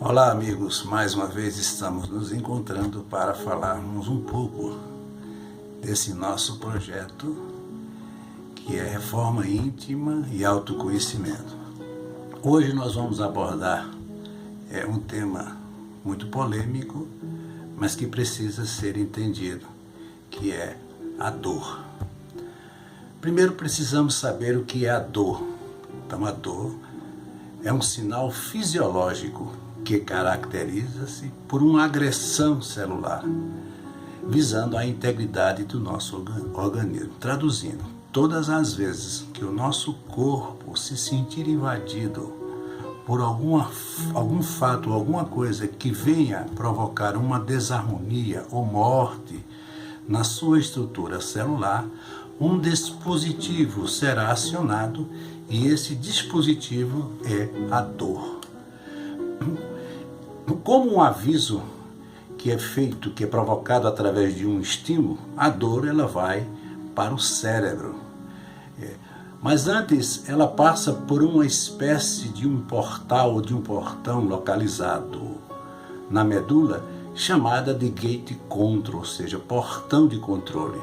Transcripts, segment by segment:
Olá, amigos, mais uma vez estamos nos encontrando para falarmos um pouco desse nosso projeto que é reforma íntima e autoconhecimento. Hoje nós vamos abordar um tema muito polêmico, mas que precisa ser entendido, que é a dor. Primeiro precisamos saber o que é a dor. Então a dor é um sinal fisiológico que caracteriza-se por uma agressão celular, visando a integridade do nosso organismo. Traduzindo, todas as vezes que o nosso corpo se sentir invadido por algum fato, alguma coisa que venha provocar uma desarmonia ou morte na sua estrutura celular, um dispositivo será acionado e esse dispositivo é a dor. Como um aviso que é feito, que é provocado através de um estímulo, a dor ela vai para o cérebro. Mas antes ela passa por uma espécie de um portal ou de um portão localizado na medula, chamada de gate control, ou seja, portão de controle.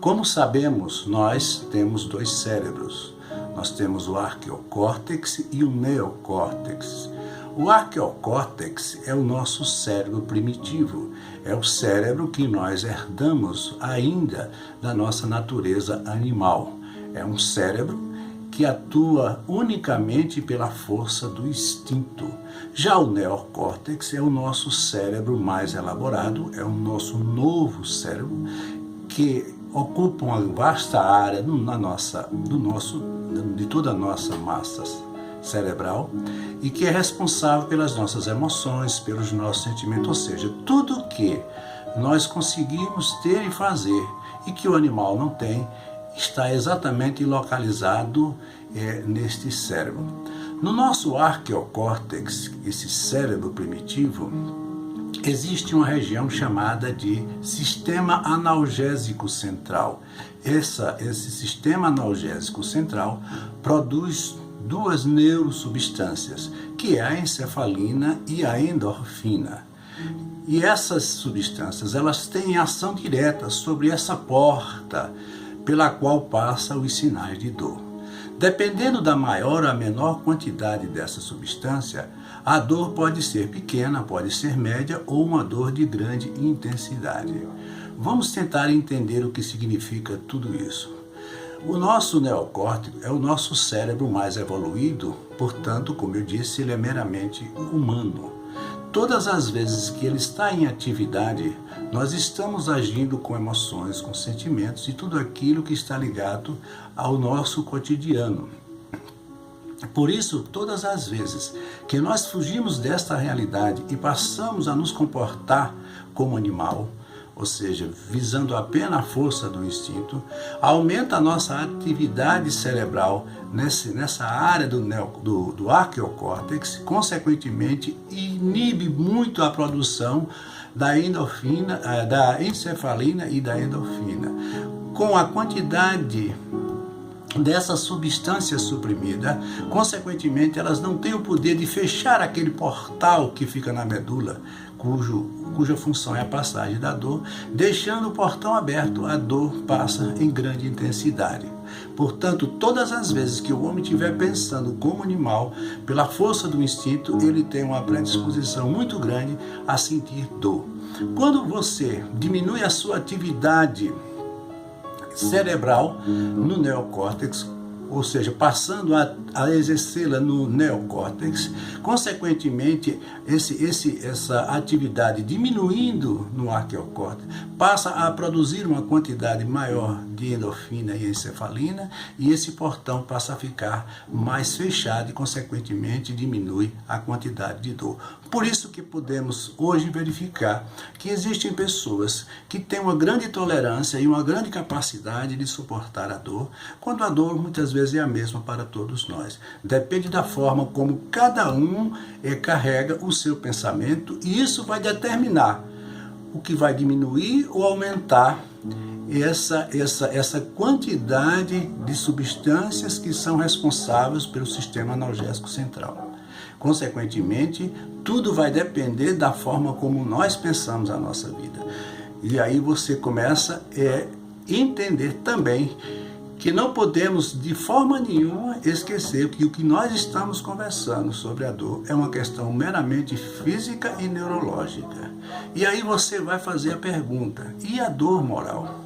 Como sabemos, nós temos dois cérebros. Nós temos o arqueocórtex e o neocórtex. O arqueocórtex é o nosso cérebro primitivo, é o cérebro que nós herdamos ainda da nossa natureza animal. É um cérebro que atua unicamente pela força do instinto. Já o neocórtex é o nosso cérebro mais elaborado, é o nosso novo cérebro que ocupa uma vasta área de toda a nossa massa cerebral e que é responsável pelas nossas emoções, pelos nossos sentimentos, ou seja, tudo que nós conseguimos ter e fazer e que o animal não tem, está exatamente localizado neste cérebro. No nosso arqueocórtex, esse cérebro primitivo, existe uma região chamada de sistema analgésico central. Esse sistema analgésico central produz duas neurosubstâncias, que é a encefalina e a endorfina. E essas substâncias, elas têm ação direta sobre essa porta pela qual passam os sinais de dor. Dependendo da maior ou menor quantidade dessa substância, a dor pode ser pequena, pode ser média ou uma dor de grande intensidade. Vamos tentar entender o que significa tudo isso. O nosso neocórtex é o nosso cérebro mais evoluído, portanto, como eu disse, ele é meramente humano. Todas as vezes que ele está em atividade, nós estamos agindo com emoções, com sentimentos e tudo aquilo que está ligado ao nosso cotidiano. Por isso, todas as vezes que nós fugimos desta realidade e passamos a nos comportar como animal, ou seja, visando apenas a força do instinto, aumenta a nossa atividade cerebral nessa área do arqueocórtex, consequentemente inibe muito a produção da endorfina, da encefalina e da endorfina. Com a quantidade dessa substância suprimida, consequentemente elas não têm o poder de fechar aquele portal que fica na medula, cuja função é a passagem da dor. Deixando o portão aberto, a dor passa em grande intensidade. Portanto, todas as vezes que o homem estiver pensando como animal, pela força do instinto, ele tem uma predisposição muito grande a sentir dor. Quando você diminui a sua atividade cerebral no neocórtex, ou seja, passando a exercê-la no neocórtex, consequentemente, essa atividade diminuindo no arqueocórtex, passa a produzir uma quantidade maior de endorfina e encefalina, e esse portão passa a ficar mais fechado e, consequentemente, diminui a quantidade de dor. Por isso que podemos hoje verificar que existem pessoas que têm uma grande tolerância e uma grande capacidade de suportar a dor, quando a dor muitas vezes é a mesma para todos nós. Depende da forma como cada um carrega o seu pensamento, e isso vai determinar o que vai diminuir ou aumentar essa quantidade de substâncias que são responsáveis pelo sistema analgésico central. Consequentemente, tudo vai depender da forma como nós pensamos a nossa vida. E aí você começa a entender também que não podemos de forma nenhuma esquecer que o que nós estamos conversando sobre a dor é uma questão meramente física e neurológica. E aí você vai fazer a pergunta, e a dor moral?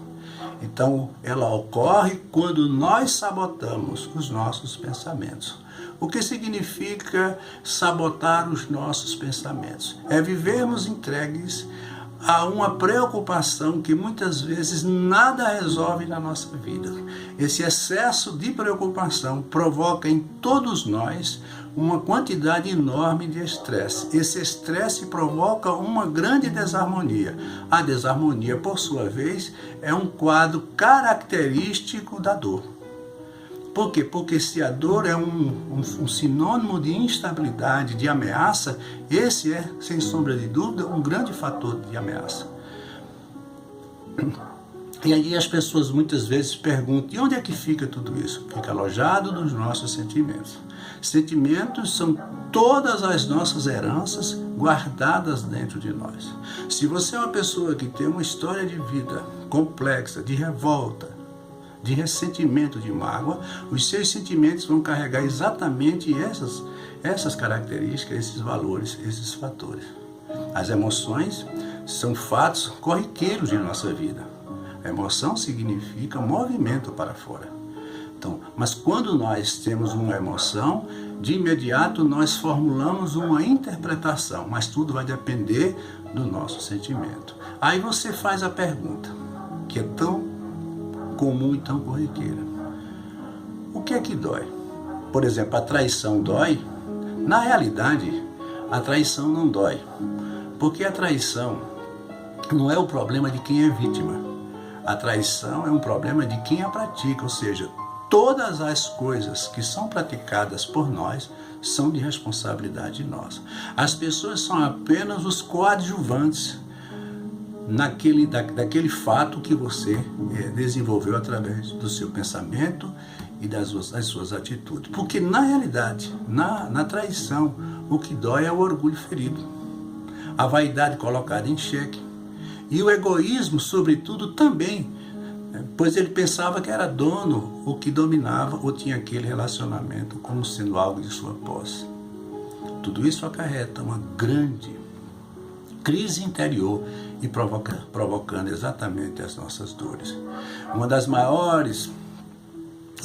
Então, ela ocorre quando nós sabotamos os nossos pensamentos. O que significa sabotar os nossos pensamentos? É vivermos entregues a uma preocupação que muitas vezes nada resolve na nossa vida. Esse excesso de preocupação provoca em todos nós uma quantidade enorme de estresse. Esse estresse provoca uma grande desarmonia. A desarmonia, por sua vez, é um quadro característico da dor. Por quê? Porque se a dor é um sinônimo de instabilidade, de ameaça, esse é, sem sombra de dúvida, um grande fator de ameaça. E aí as pessoas muitas vezes perguntam, e onde é que fica tudo isso? Fica alojado nos nossos sentimentos. Sentimentos são todas as nossas heranças guardadas dentro de nós. Se você é uma pessoa que tem uma história de vida complexa, de revolta, de ressentimento, de mágoa, os seus sentimentos vão carregar exatamente essas características, esses valores, esses fatores. As emoções são fatos corriqueiros de nossa vida. A emoção significa movimento para fora. Então, mas quando nós temos uma emoção, de imediato nós formulamos uma interpretação, mas tudo vai depender do nosso sentimento. Aí você faz a pergunta, que é tão comum e tão corriqueira. O que é que dói? Por exemplo, a traição dói? Na realidade, a traição não dói. Porque a traição não é o problema de quem é vítima. A traição é um problema de quem a pratica, ou seja, todas as coisas que são praticadas por nós são de responsabilidade nossa. As pessoas são apenas os coadjuvantes daquele fato que você desenvolveu através do seu pensamento e das suas atitudes. Porque na realidade, na traição, o que dói é o orgulho ferido, a vaidade colocada em xeque e o egoísmo, sobretudo, também, pois ele pensava que era dono, ou que dominava, ou tinha aquele relacionamento como sendo algo de sua posse. Tudo isso acarreta uma grande crise interior e provocando exatamente as nossas dores. Um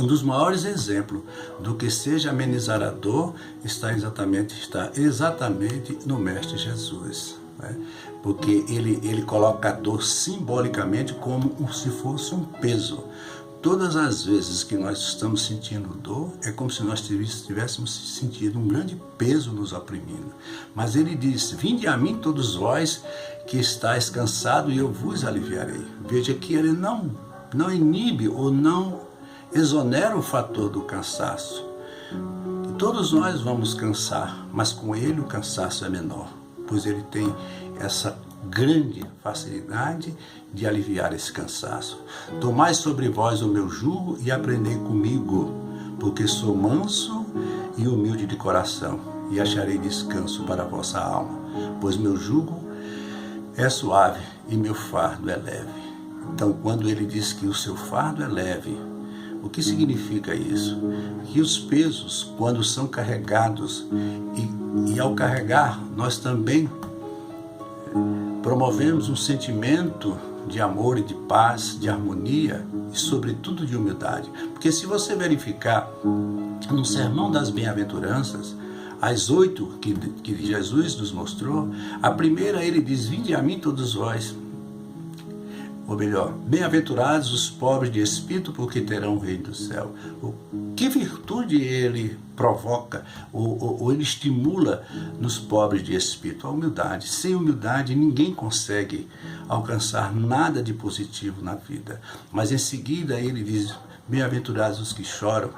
dos maiores exemplos do que seja amenizar a dor está exatamente no Mestre Jesus, né? Porque ele coloca a dor simbolicamente como se fosse um peso. Todas as vezes que nós estamos sentindo dor, é como se nós tivéssemos sentido um grande peso nos oprimindo. Mas ele diz, vinde a mim todos vós que estáis cansados e eu vos aliviarei. Veja que ele não inibe ou não exonera o fator do cansaço. E todos nós vamos cansar, mas com ele o cansaço é menor, pois ele tem essa grande facilidade de aliviar esse cansaço. Tomai sobre vós o meu jugo e aprendei comigo, porque sou manso e humilde de coração, e acharei descanso para a vossa alma, pois meu jugo é suave e meu fardo é leve. Então, quando ele diz que o seu fardo é leve, o que significa isso? Que os pesos, quando são carregados, e ao carregar, nós também promovemos um sentimento de amor e de paz, de harmonia e, sobretudo, de humildade. Porque se você verificar no Sermão das Bem-aventuranças, as 8 que Jesus nos mostrou, a primeira ele diz, vinde a mim todos vós, ou melhor, bem-aventurados os pobres de espírito, porque terão o reino do céu. Que virtude ele provoca, ou ele estimula nos pobres de espírito? A humildade. Sem humildade, ninguém consegue alcançar nada de positivo na vida. Mas em seguida ele diz, bem-aventurados os que choram,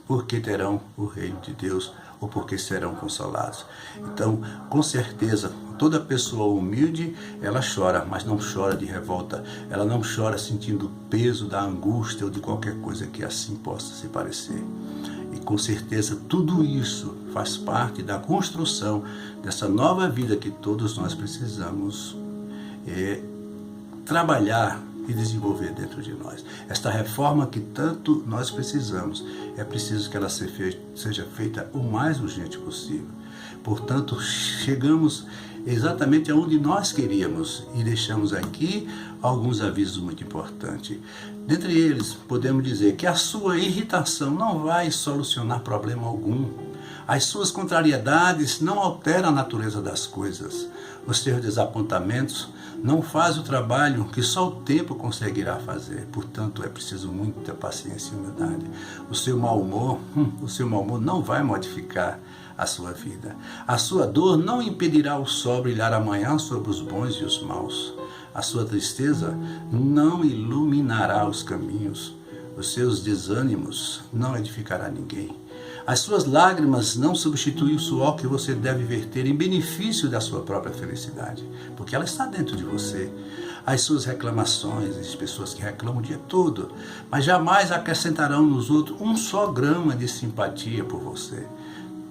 porque terão o reino de Deus, ou porque serão consolados. Então, com certeza, toda pessoa humilde, ela chora, mas não chora de revolta, ela não chora sentindo o peso da angústia ou de qualquer coisa que assim possa se parecer. E com certeza tudo isso faz parte da construção dessa nova vida que todos nós precisamos trabalhar e desenvolver dentro de nós. Esta reforma que tanto nós precisamos, é preciso que ela seja feita o mais urgente possível. Portanto, chegamos exatamente aonde nós queríamos e deixamos aqui alguns avisos muito importantes. Dentre eles, podemos dizer que a sua irritação não vai solucionar problema algum. As suas contrariedades não alteram a natureza das coisas. Os seus desapontamentos não fazem o trabalho que só o tempo conseguirá fazer. Portanto, é preciso muita paciência e humildade. O seu mau humor não vai modificar a sua vida. A sua dor não impedirá o sol brilhar amanhã sobre os bons e os maus. A sua tristeza não iluminará os caminhos. Os seus desânimos não edificará ninguém. As suas lágrimas não substituem o suor que você deve verter em benefício da sua própria felicidade, porque ela está dentro de você. As suas reclamações, as pessoas que reclamam o dia todo, mas jamais acrescentarão nos outros um só grama de simpatia por você.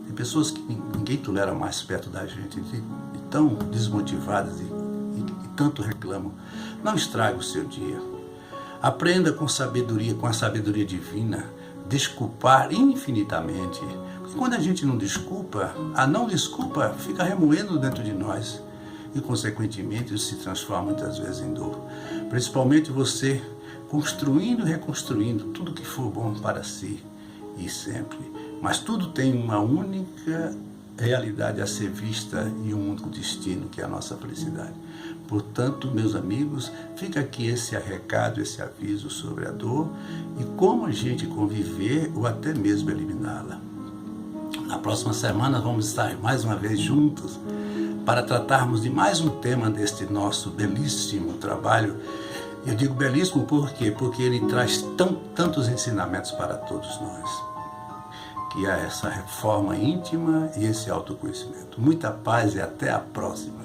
Tem pessoas que ninguém tolera mais perto da gente, e tão desmotivadas e tanto reclamam. Não estrague o seu dia. Aprenda com sabedoria, com a sabedoria divina, desculpar infinitamente. Porque quando a gente não desculpa, a não desculpa fica remoendo dentro de nós e, consequentemente, isso se transforma muitas vezes em dor. Principalmente você construindo e reconstruindo tudo que for bom para si e sempre. Mas tudo tem uma única realidade a ser vista e um único destino, que é a nossa felicidade. Portanto, meus amigos, fica aqui esse recado, esse aviso sobre a dor e como a gente conviver ou até mesmo eliminá-la. Na próxima semana vamos estar mais uma vez juntos para tratarmos de mais um tema deste nosso belíssimo trabalho. Eu digo belíssimo por quê? Porque ele traz tantos ensinamentos para todos nós, que é essa reforma íntima e esse autoconhecimento. Muita paz e até a próxima.